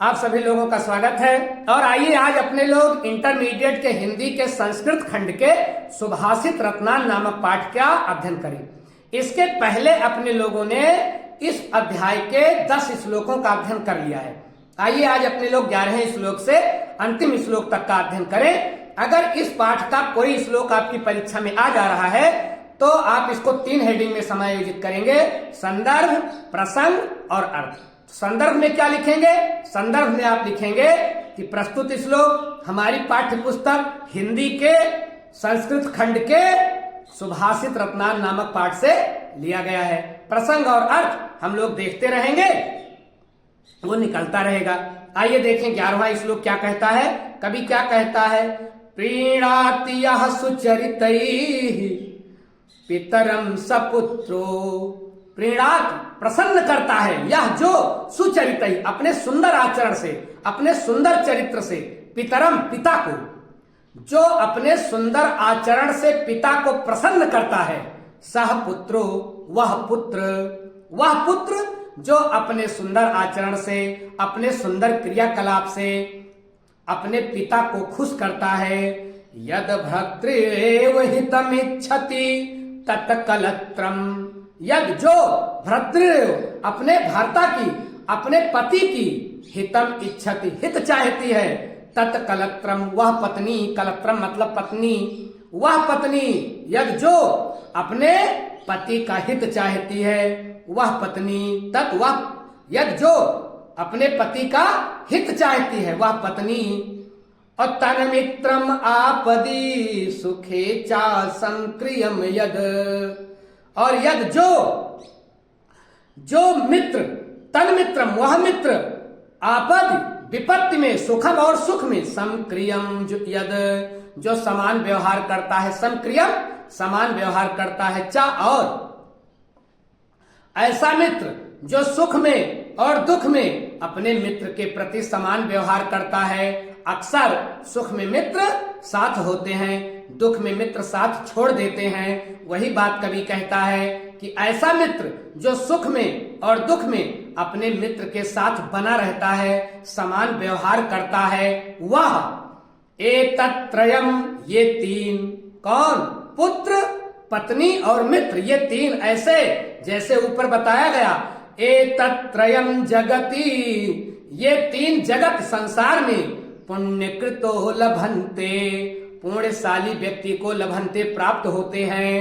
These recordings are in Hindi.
आप सभी लोगों का स्वागत है। और आइए आज अपने लोग इंटरमीडिएट के हिंदी के संस्कृत खंड के सुभाषित रत्नान नामक पाठ का अध्ययन करें। इसके पहले अपने लोगों ने इस अध्याय के 10 श्लोकों का अध्ययन कर लिया है। आइए आज अपने लोग 11वें श्लोक से अंतिम श्लोक तक का अध्ययन करें। अगर इस पाठ का कोई श्लोक आपकी परीक्षा में आ जा रहा है तो आप इसको 3 हेडिंग में समायोजित करेंगे: संदर्भ, प्रसंग और अर्थ। संदर्भ में क्या लिखेंगे? संदर्भ में आप लिखेंगे कि प्रस्तुत श्लोक हमारी पाठ्य पुस्तक हिंदी के संस्कृत खंड के सुभाषित रत्नान नामक पाठ से लिया गया है। प्रसंग और अर्थ हम लोग देखते रहेंगे, वो निकलता रहेगा। आइए देखें 11वां श्लोक क्या कहता है। कवि क्या कहता है? प्रीणाति यः सुचरितैः पितरम सपुत्रो। प्रीणात प्रसन्न करता है, यह जो सुचरित अपने सुंदर आचरण से, अपने सुंदर चरित्र से, पितरम पिता को, जो अपने सुंदर आचरण से पिता को प्रसन्न करता है, सह पुत्रो वह पुत्र जो अपने सुंदर आचरण से, अपने सुंदर क्रियाकलाप से अपने पिता को खुश करता है। यद भर्तृएव हितमिच्छति तत्कलत्रम। यद जो भर्तृ अपने भर्ता की, अपने पति की हितम इच्छति हित चाहती है, तत्कलत्रम वह पत्नी, कलत्रम मतलब पत्नी, वह पत्नी यद जो अपने पति का हित चाहती है, वह पत्नी, तत् वह यद जो अपने पति का हित चाहती है, वह पत्नी। और तन्मित्रम आपदी सुखे चा संक्रियम यद। और यद जो मित्र, तन्मित्रम वह मित्र, आपद विपत्ति में, सुखम और सुख में, समक्रियम यद जो समान व्यवहार करता है, समक्रियम समान व्यवहार करता है, चा और ऐसा मित्र जो सुख में और दुख में अपने मित्र के प्रति समान व्यवहार करता है। अक्सर सुख में मित्र साथ होते हैं, दुख में मित्र साथ छोड़ देते हैं। वही बात कवि कहता है कि ऐसा मित्र जो सुख में और दुख में अपने मित्र के साथ बना रहता है, समान व्यवहार करता है, वह एतत्त्रयम् ये 3 कौन? पुत्र, पत्नी और मित्र, ये 3 ऐसे जैसे ऊपर बताया गया। एतत्त्रयम् जगति ये 3 जगत संसार में पुण्यकृतो लभन्ते पुण्यशाली व्यक्ति को लभन्ते प्राप्त होते हैं।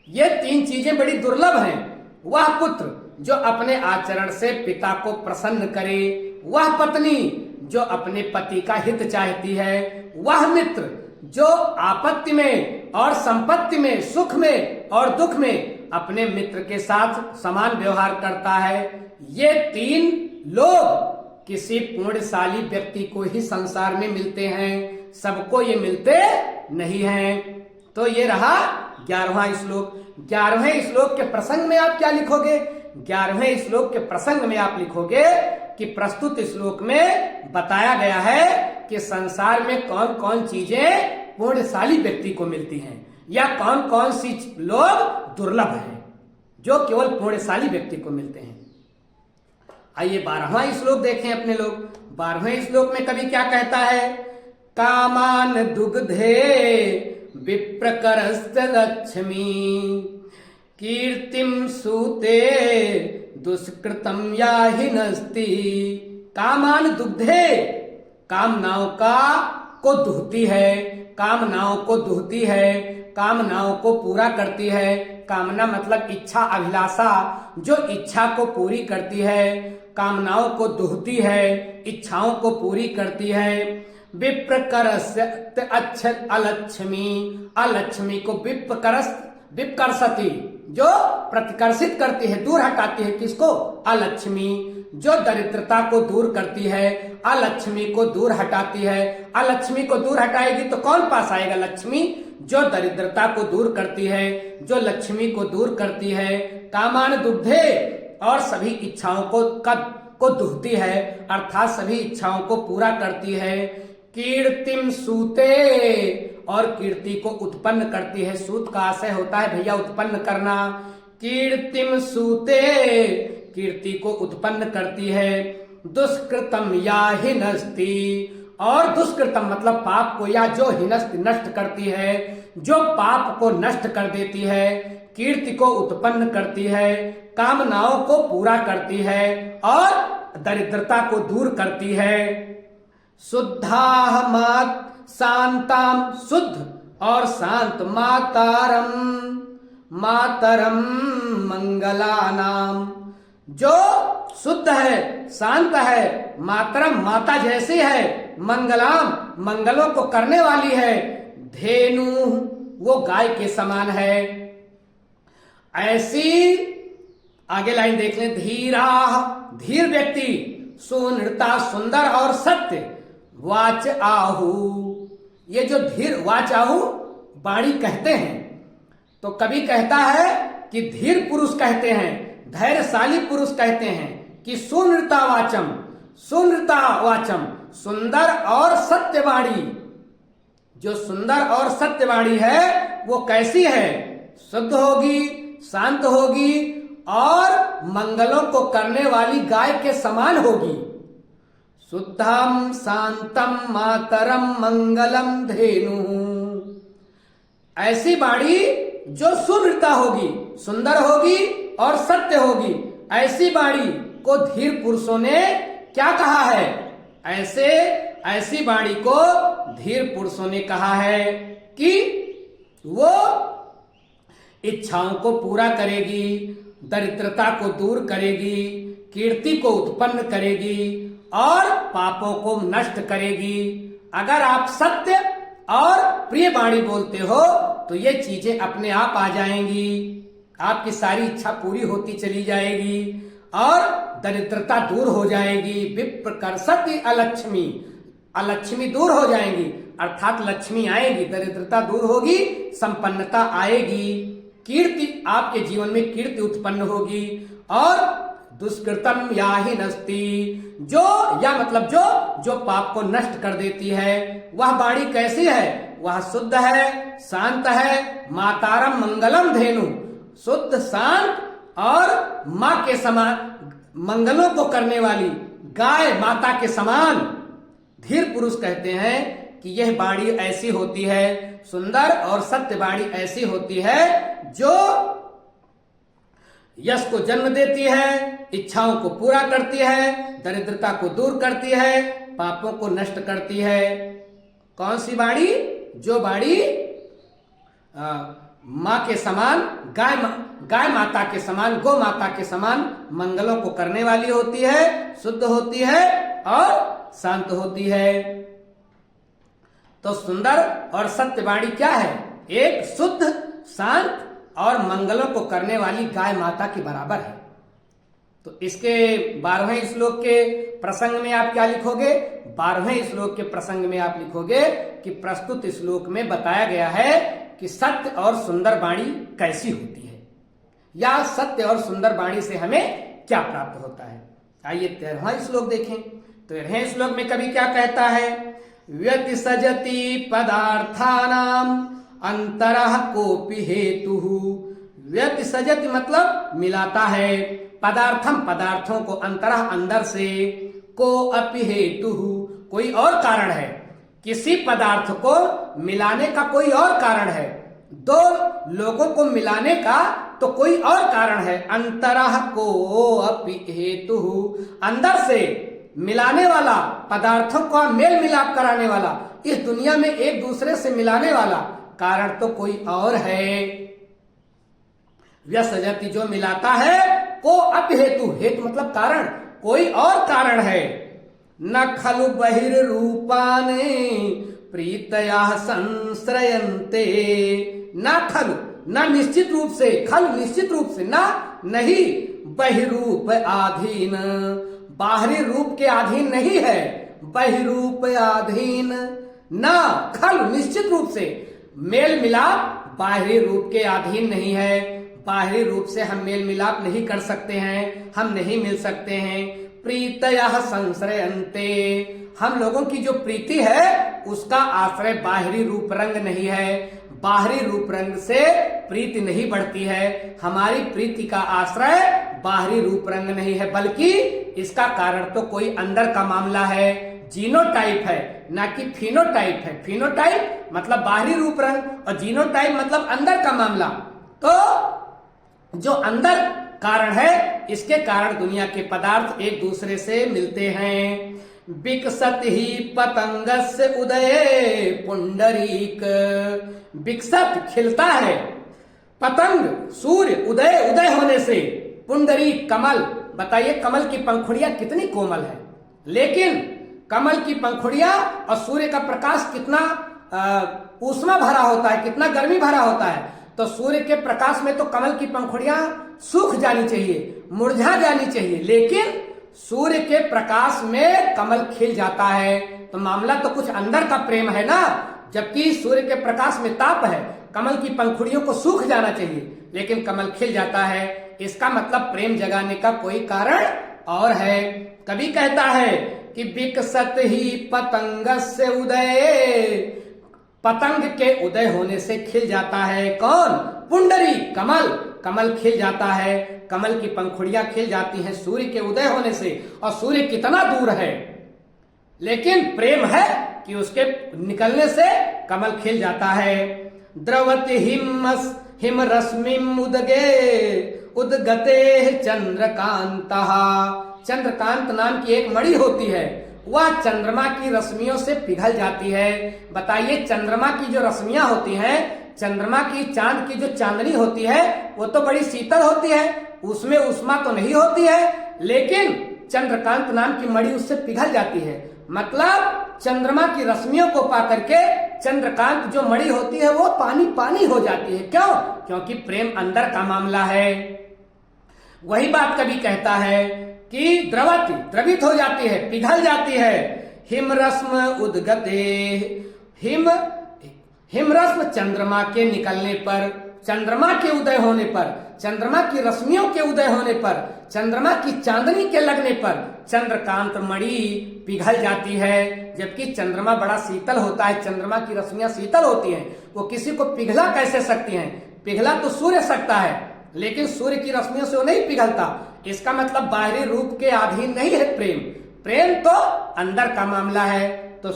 ये 3 चीजें बड़ी दुर्लभ हैं। वह पुत्र जो अपने आचरण से पिता को प्रसन्न करे, वह पत्नी जो अपने पति का हित चाहती है, वह मित्र जो आपत्ति में और संपत्ति में, सुख में और दुख में अपने मित्र के साथ समान व्यवहार करता है। ये 3 लोग किसी पुण्यशाली व्यक्ति को ही संसार में मिलते हैं, सबको ये मिलते नहीं हैं। तो ये रहा 11वां श्लोक। 11वें श्लोक के प्रसंग में आप क्या लिखोगे? 11वें श्लोक के प्रसंग में आप लिखोगे कि प्रस्तुत श्लोक में बताया गया है कि संसार में कौन कौन चीजें पुण्यशाली व्यक्ति को मिलती हैं, या कौन कौन सी लोग दुर्लभ हैं जो केवल पुण्यशाली व्यक्ति को मिलते हैं। आइए 12वां श्लोक देखें अपने लोग। 12वें श्लोक में कवि क्या कहता है? कामान दुग्धे विप्रकरस्त लक्ष्मी कीर्तिम सूते दुष्कृतम याहिनस्ति। कामान दुग्धे कामनाओं को दुहती है, कामनाओं को दुहती है, कामनाओं को पूरा करती है। कामना मतलब इच्छा, अभिलाषा, जो इच्छा को पूरी करती है, कामनाओं को दुहती है, इच्छाओं को पूरी करती है। विप्रकरस्त अलक्ष्मी, अलक्ष्मी को विप्रकर्षति जो प्रतिकर्षित करती है, दूर हटाती है। किसको? अलक्ष्मी जो दरिद्रता को दूर करती है, अलक्ष्मी को दूर हटाती है। अलक्ष्मी को दूर हटाएगी तो कौन पास आएगा? लक्ष्मी जो दरिद्रता को दूर करती है, जो लक्ष्मी को दूर करती है। कामान दुग्धे और सभी इच्छाओं को दुहती है, अर्थात सभी इच्छाओं को पूरा करती है। कीर्तिम सूते और कीर्ति को उत्पन्न करती है। सूत का आशय होता है भैया उत्पन्न करना। कीर्तिम सूते कीर्ति को उत्पन्न करती है। दुष्कृतम या हिनस्ति, और दुष्कृतम मतलब पाप को, या जो हिनस्ति नष्ट करती है, जो पाप को नष्ट कर देती है, कीर्ति को उत्पन्न करती है, कामनाओं को पूरा करती है और दरिद्रता को दूर करती है। शुद्धा मात शांताम, शुद्ध और शांत, मातरम मंगलानाम, जो शुद्ध है, शांत है, मातरम माता जैसी है, मंगलाम मंगलों को करने वाली है, धेनु वो गाय के समान है। ऐसी आगे लाइन देख लें, धीरा धीर व्यक्ति, सुनृता सुंदर और सत्य, वाच आहु, ये जो धीर वाच आहु वाणी कहते हैं, तो कभी कहता है कि धीर पुरुष कहते हैं, धैर्यशाली पुरुष कहते हैं कि सुनृता वाचम, सुनृता वाचम, सुंदर और सत्यवाणी। जो सुंदर और सत्यवाणी है वो कैसी है? शुद्ध होगी, शांत होगी और मंगलों को करने वाली गाय के समान होगी। शुद्धम शांतम मातरम मंगलम धेनु, ऐसी वाणी जो सुनृता होगी, सुंदर होगी और सत्य होगी, ऐसी वाणी को धीर पुरुषों ने क्या कहा है? ऐसी वाणी को धीर पुरुषों ने कहा है कि वो इच्छाओं को पूरा करेगी, दरिद्रता को दूर करेगी, कीर्ति को उत्पन्न करेगी और पापों को नष्ट करेगी। अगर आप सत्य और प्रिय वाणी बोलते हो तो ये चीजें अपने आप आ जाएंगी, आपकी सारी इच्छा पूरी होती चली जाएगी और दरिद्रता दूर हो जाएगी। विप्रकर्षति अलक्ष्मी, अलक्ष्मी दूर हो जाएंगी, अर्थात लक्ष्मी आएगी, दरिद्रता दूर होगी, संपन्नता आएगी, कीर्ति आपके जीवन में कीर्ति उत्पन्न होगी। और दुष्कृतम या ही नस्ति, जो या मतलब जो पाप को नष्ट कर देती है, वह वाणी कैसी है? वह शुद्ध है, शांत है, मातारम मंगलम धेनु, शुद्ध शांत और मां के समान, मंगलों को करने वाली गाय माता के समान। धीर पुरुष कहते हैं कि यह वाणी ऐसी होती है, सुंदर और सत्य वाणी ऐसी होती है जो यश को जन्म देती है, इच्छाओं को पूरा करती है, दरिद्रता को दूर करती है, पापों को नष्ट करती है। कौन सी वाणी? जो वाणी मां के समान, गाय माता के समान, गो माता के समान मंगलों को करने वाली होती है, शुद्ध होती है और शांत होती है। तो सुंदर और सत्य वाणी क्या है? एक शुद्ध, शांत और मंगलों को करने वाली गाय माता के बराबर है। तो इसके 12वें श्लोक के प्रसंग में आप क्या लिखोगे? 12वें श्लोक के प्रसंग में आप लिखोगे कि प्रस्तुत श्लोक में बताया गया है कि सत्य और सुंदर वाणी कैसी होती है, या सत्य और सुंदर वाणी से हमें क्या प्राप्त होता है। आइए 13वां श्लोक देखें। 13वें श्लोक में कवि क्या कहता है? व्यतिसजति पदार्थानाम अंतरः कोपि हेतुः। व्यतिसजति मतलब मिलाता है, पदार्थम पदार्थों को, अंतरः अंदर से, को अपि हेतुः कोई और कारण है। किसी पदार्थ को मिलाने का कोई और कारण है, दो लोगों को मिलाने का तो कोई और कारण है। अंतरः को अपि हेतुः, अंदर से मिलाने वाला, पदार्थों का मेल मिलाप कराने वाला, इस दुनिया में एक दूसरे से मिलाने वाला कारण तो कोई और है। व्यसजति जो मिलाता है, को अपि हेतु, हेतु मतलब कारण, कोई और कारण है। न खलु बहिर्रूपाने प्रीतया संश्रयन्ते। न खलु, न निश्चित रूप से, खल निश्चित रूप से, न नहीं, बहिरूप आधीन, बाहरी रूप के अधीन नहीं है, बहिरूप आधीन, न खल निश्चित रूप से, मेल मिलाप बाहरी रूप के अधीन नहीं है। बाहरी रूप से हम मेल मिलाप नहीं कर सकते हैं, हम नहीं मिल सकते हैं। प्रीतयः संश्रयन्ते, हम लोगों की जो प्रीति है उसका आश्रय बाहरी रूप रंग नहीं है, बाहरी रूप रंग से प्रीति नहीं बढ़ती है। हमारी प्रीति का आश्रय बाहरी रूप रंग नहीं है, बल्कि इसका कारण तो कोई अंदर का मामला है, जीनोटाइप है, ना कि फिनोटाइप है। फिनोटाइप मतलब बाहरी रूप रंग और जीनोटाइप मतलब अंदर का मामला। तो जो अंदर कारण है, इसके कारण दुनिया के पदार्थ एक दूसरे से मिलते हैं। विकसत ही पतंगस्य उदय पुंडरीक, विकसत खिलता है पतंग सूर्य उदय होने से, पुंडरीक कमल। बताइए कमल की पंखुड़ियां कितनी कोमल है, लेकिन कमल की पंखुड़ियां और सूर्य का प्रकाश कितना ऊष्मा भरा होता है, कितना गर्मी भरा होता है। तो सूर्य के प्रकाश में तो कमल की पंखुड़ियां सूख जानी चाहिए, मुरझा जानी चाहिए, लेकिन सूर्य के प्रकाश में कमल खिल जाता है। तो मामला तो कुछ अंदर का प्रेम है ना, जबकि सूर्य के प्रकाश में ताप है, कमल की पंखुड़ियों को सूख जाना चाहिए, लेकिन कमल खिल जाता है। इसका मतलब प्रेम जगाने का कोई कारण और है। कवि कहता है कि विकसत ही पतंगस्य उदय, पतंग के उदय होने से खिल जाता है कौन? पुंडरी कमल। कमल खिल जाता है, कमल की पंखुड़ियां खिल जाती हैं सूर्य के उदय होने से। और सूर्य कितना दूर है, लेकिन प्रेम है कि उसके निकलने से कमल खिल जाता है। द्रवति हिम रश्मिम उदगते चंद्रकांत, चंद्रकांत नाम की एक मणि होती है, वह चंद्रमा की रश्मियों से पिघल जाती है। बताइए चंद्रमा की जो रश्मियां होती हैं, चंद्रमा की चांद की जो चांदनी होती है, वो तो बड़ी शीतल होती है, उसमें ऊष्मा तो नहीं होती है, लेकिन चंद्रकांत नाम की मणि उससे पिघल जाती है। मतलब चंद्रमा की रश्मियों को पा करके चंद्रकांत जो मणि होती है वो पानी पानी हो जाती है। क्यों? क्योंकि प्रेम अंदर का मामला है। वही बात कभी कहता है कि द्रवित हो जाती है, पिघल जाती है। हिम रश्म उदगते, हिम रश्म चंद्रमा के निकलने पर, चंद्रमा के उदय होने पर, चंद्रमा की रश्मियों के उदय होने पर, चंद्रमा की चांदनी के लगने पर चंद्रकांत मणि पिघल जाती है। जबकि चंद्रमा बड़ा शीतल होता है, चंद्रमा की रश्मियां शीतल होती हैं, वो किसी को पिघला कैसे सकती हैं? पिघला तो सूर्य सकता है, लेकिन सूर्य की रश्मियों से वो नहीं पिघलता। इसका मतलब बाहरी रूप के अधीन नहीं है प्रेम, प्रेम तो अंदर का मामला है। तो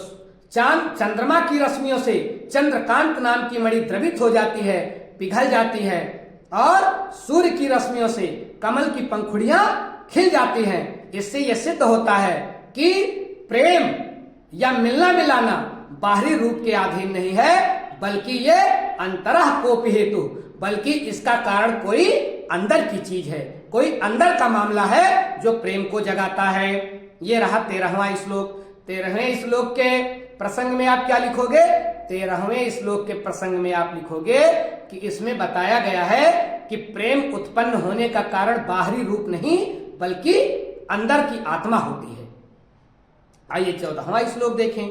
चंद्रमा की रश्मियों से चंद्रकांत नाम की मणि द्रवित हो जाती है, पिघल जाती है, और सूर्य की रश्मियों से कमल की पंखुड़ियां खिल जाती हैं। इससे यह सिद्ध होता है कि प्रेम या मिलना मिलाना बाहरी रूप के अधीन नहीं है, बल्कि ये अंतरः कोपि हेतु, बल्कि इसका कारण कोई अंदर की चीज है, कोई अंदर का मामला है जो प्रेम को जगाता है। ये रहा 13वां श्लोक। 13वें श्लोक के प्रसंग में आप क्या लिखोगे? 13वें श्लोक के प्रसंग में आप लिखोगे कि इसमें बताया गया है कि प्रेम उत्पन्न होने का कारण बाहरी रूप नहीं, बल्कि अंदर की आत्मा होती है। आइए 14वां श्लोक देखें।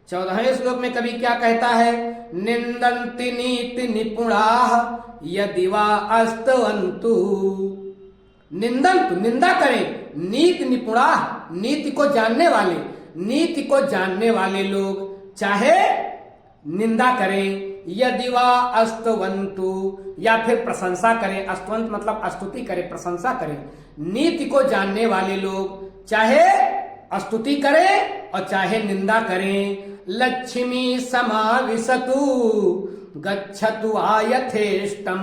14वें श्लोक में कवि क्या कहता है? निंदन्ति नीति निपुणाः यदि वा अस्तवन्तु, निंदन्तु निंदा करें, नीति निपुणाः नीति को जानने वाले, नीति को जानने वाले लोग चाहे निंदा करें, यदि वा अस्तवन्तु या फिर प्रशंसा करें। अस्तवंत मतलब स्तुति करें, प्रशंसा करें। नीति को जानने वाले लोग चाहे स्तुति करें और चाहे निंदा करें। लक्ष्मी समाविशतु गच्छतु आयथेष्टम,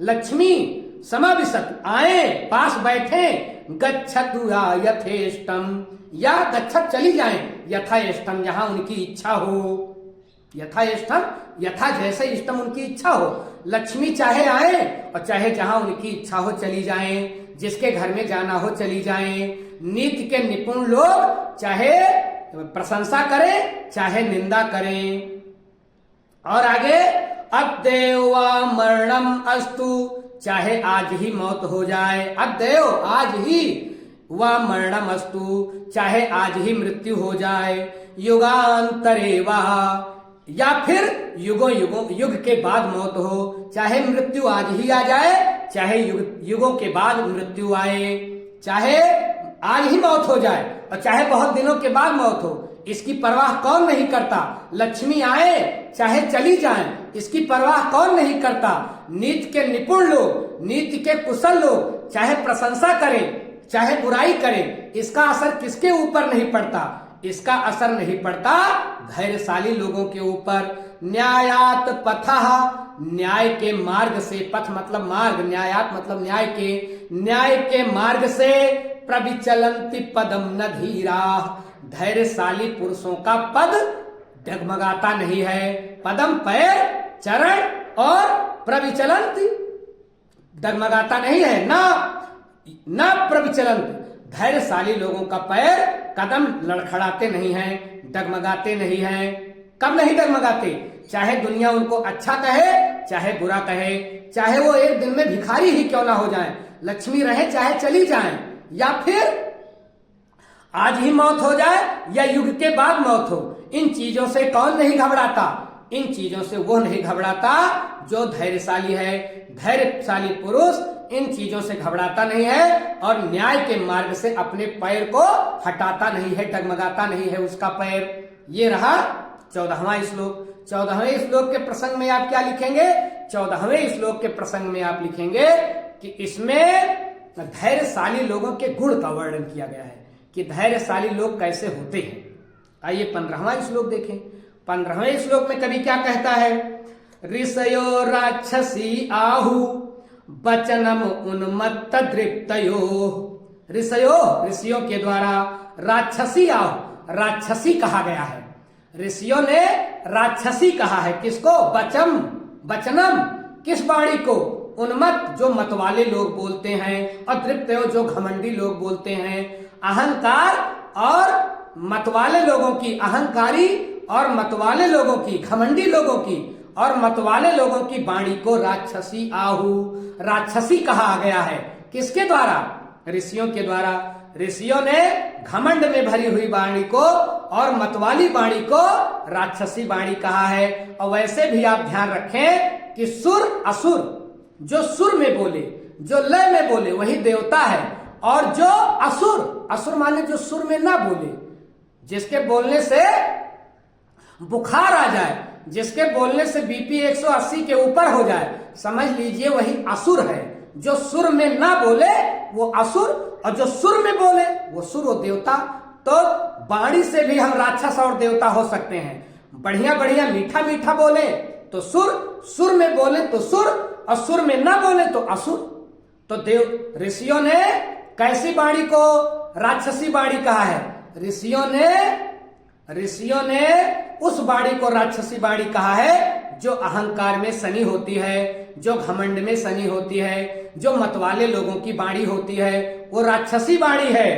लक्ष्मी समाविशतु आए, पास बैठे, गच्छतु आयथेष्टम या गच्छत चली जाए, यथाष्टम जहां उनकी इच्छा हो, यथाष्टम यथा जैसे इष्टम उनकी इच्छा हो। लक्ष्मी चाहे आए और चाहे जहां उनकी इच्छा हो चली जाएं, जिसके घर में जाना हो चली जाएं। नीति के निपुण लोग चाहे प्रशंसा करें चाहे निंदा करें। और आगे अद्येव वा मरणम अस्तु, चाहे आज ही मौत हो जाए, अद्येव आज ही, वा मरणम अस्तु चाहे आज ही मृत्यु हो जाए, युगांतरे वा या फिर युग के बाद मौत हो, चाहे मृत्यु आज ही आ जाए चाहे युगों के बाद मृत्यु आए, चाहे आज ही मौत हो जाए और चाहे बहुत दिनों के बाद मौत हो, इसकी परवाह कौन नहीं करता। लक्ष्मी आए चाहे चली जाए, इसकी परवाह कौन नहीं करता। नीति के निपुण लोग, नीति के कुशल लोग चाहे प्रशंसा करें चाहे बुराई करें, इसका असर किसके ऊपर नहीं पड़ता? इसका असर नहीं पड़ता धैर्यशाली लोगों के ऊपर। न्यायात पथः, न्याय के मार्ग से, पथ मतलब मार्ग, न्यायात मतलब न्याय के मार्ग से प्रविचलन्ति पदम न धीरा, धैर्यशाली पुरुषों का पद डगमगाता नहीं है। पदम पैर, चरण, और प्रविचलन्ति डगमगाता नहीं है, न प्रविचलन्ति, धैर्यशाली लोगों का पैर कदम लड़खड़ाते नहीं हैं, डगमगाते नहीं हैं। कब नहीं डगमगाते? चाहे दुनिया उनको अच्छा कहे, चाहे बुरा कहे, चाहे वो एक दिन में भिखारी ही क्यों ना हो जाए, लक्ष्मी रहे चाहे चली जाए, या फिर आज ही मौत हो जाए या युग के बाद मौत हो, इन चीजों से कौन नहीं घबराता? इन चीजों से वो नहीं घबराता जो धैर्यशाली है। धैर्यशाली पुरुष इन चीजों से घबराता नहीं है और न्याय के मार्ग से अपने पैर को हटाता नहीं है, डगमगाता नहीं है उसका पैर। ये रहा 14वां श्लोक। 14वें श्लोक के प्रसंग में आप क्या लिखेंगे? 14वें श्लोक के प्रसंग में आप लिखेंगे कि इसमें धैर्यशाली लोगों के गुण का वर्णन किया गया है कि धैर्यशाली लोग कैसे होते हैं। आइए 15वां श्लोक देखें। 15वें श्लोक में कवि क्या कहता है? ऋषयो राक्षसी आहु वचनम उन्मत्त दृप्तयो। ऋषियों के द्वारा राक्षसी आहु, राक्षसी कहा गया है। ऋषियों ने राक्षसी कहा है किसको? वचनम, किस वाणी को? उन्मत्त, जो मत वाले लोग बोलते हैं, और दृप्तयो, जो घमंडी लोग बोलते हैं। अहंकार और मतवाले लोगों की, अहंकारी और मतवाले लोगों की, घमंडी लोगों की और मतवाले लोगों की वाणी को राक्षसी आहु, राक्षसी कहा गया है। किसके द्वारा? ऋषियों के द्वारा। ऋषियों ने घमंड में भरी हुई वाणी को और मतवाली वाणी को राक्षसी वाणी कहा है। और वैसे भी आप ध्यान रखें कि सुर असुर, जो सुर में बोले, जो लय में बोले वही देवता है, और जो असुर, असुर माने जो सुर में ना बोले, जिसके बोलने से बुखार आ जाए, जिसके बोलने से बीपी 180 के ऊपर हो जाए, समझ लीजिए वही असुर है। जो सुर में ना बोले वो असुर, और जो सुर में बोले वो सुर और देवता। तो वाणी से भी हम राक्षस और देवता हो सकते हैं। बढ़िया बढ़िया मीठा मीठा बोले तो सुर, सुर में बोले तो सुर, और सुर में ना बोले तो असुर। तो ऋषियों ने कैसी वाणी को राक्षसी वाणी कहा है? ऋषियों ने उस वाणी को राक्षसी वाणी कहा है जो अहंकार में सनी होती है, जो घमंड में सनी होती है, जो मतवाले लोगों की वाणी होती है, वो राक्षसी वाणी है।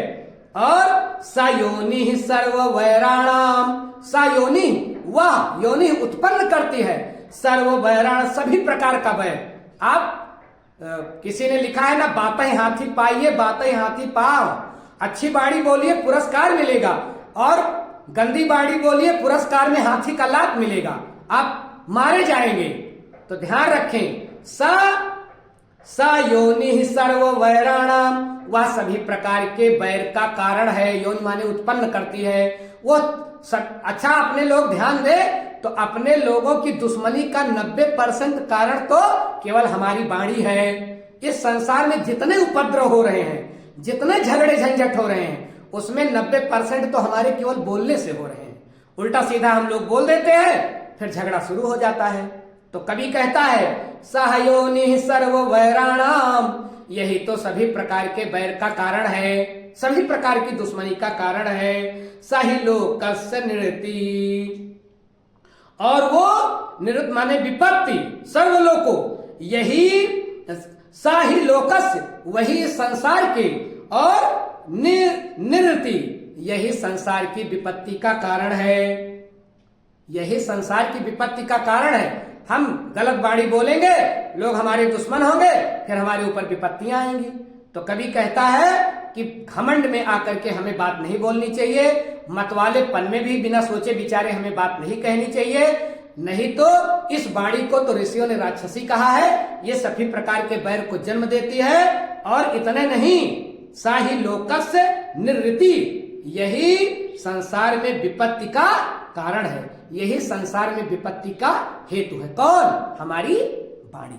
और सायोनि सर्व वैराणाम, सायोनि, वह योनि उत्पन्न करती है, सर्व वैराण, सभी प्रकार का वैर। आप किसी ने लिखा है ना, बातें हाथी पाइए बातें हाथी पाओ। अच्छी वाणी बोलिए पुरस्कार मिलेगा, और गंदी वाणी बोलिए पुरस्कार में हाथी का लात मिलेगा, आप मारे जाएंगे। तो ध्यान रखें, सा योनि सर्व वैराणाम, वह सभी प्रकार के वैर का कारण है। योनि माने उत्पन्न करती है वो। अच्छा, अपने लोग ध्यान दे तो अपने लोगों की दुश्मनी का 90% कारण तो केवल हमारी वाणी है। इस संसार में जितने उपद्रव हो रहे हैं, जितने झगड़े झंझट हो रहे हैं, उसमें 90% तो हमारे केवल बोलने से हो रहे हैं। उल्टा सीधा हम लोग बोल देते हैं, फिर झगड़ा शुरू हो जाता है। तो कवि कहता है सहयोनि सर्व वैराणाम, यही तो सभी प्रकार के वैर का कारण है, सभी प्रकार की दुश्मनी का कारण है। सही लोकस्य निरति, और वो निरत माने विपत्ति, सर्वलोको, यही साही लोकस्य, वही संसार के, और निरति, यही संसार की विपत्ति का कारण है। यही संसार की विपत्ति का कारण है। हम गलत वाणी बोलेंगे, लोग हमारे दुश्मन होंगे, फिर हमारे ऊपर विपत्तियां आएंगी। तो कवि कहता है कि घमंड में आकर के हमें बात नहीं बोलनी चाहिए, मतवालेपन में भी बिना सोचे विचारे हमें बात नहीं कहनी चाहिए, नहीं तो इस वाणी को तो ऋषियों ने राक्षसी कहा है, ये सभी प्रकार के वैर को जन्म देती है। और इतने नहीं, साही लोकस्य निरृति, यही संसार में विपत्ति का कारण है, यही संसार में विपत्ति का हेतु है। कौन? हमारी वाणी।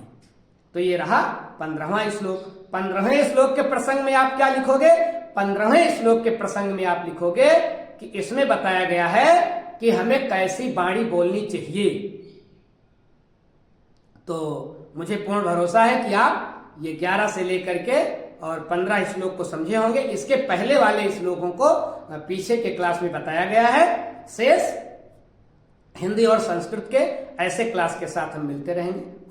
तो ये रहा 15वां श्लोक। 15वें श्लोक के प्रसंग में आप क्या लिखोगे? 15वें श्लोक के प्रसंग में आप लिखोगे कि इसमें बताया गया है कि हमें कैसी वाणी बोलनी चाहिए। तो मुझे पूर्ण भरोसा है कि आप ये 11 से लेकर के और 15 श्लोक को समझे होंगे। इसके पहले वाले श्लोकों को पीछे के क्लास में बताया गया है। शेष हिंदी और संस्कृत के ऐसे क्लास के साथ हम मिलते रहेंगे।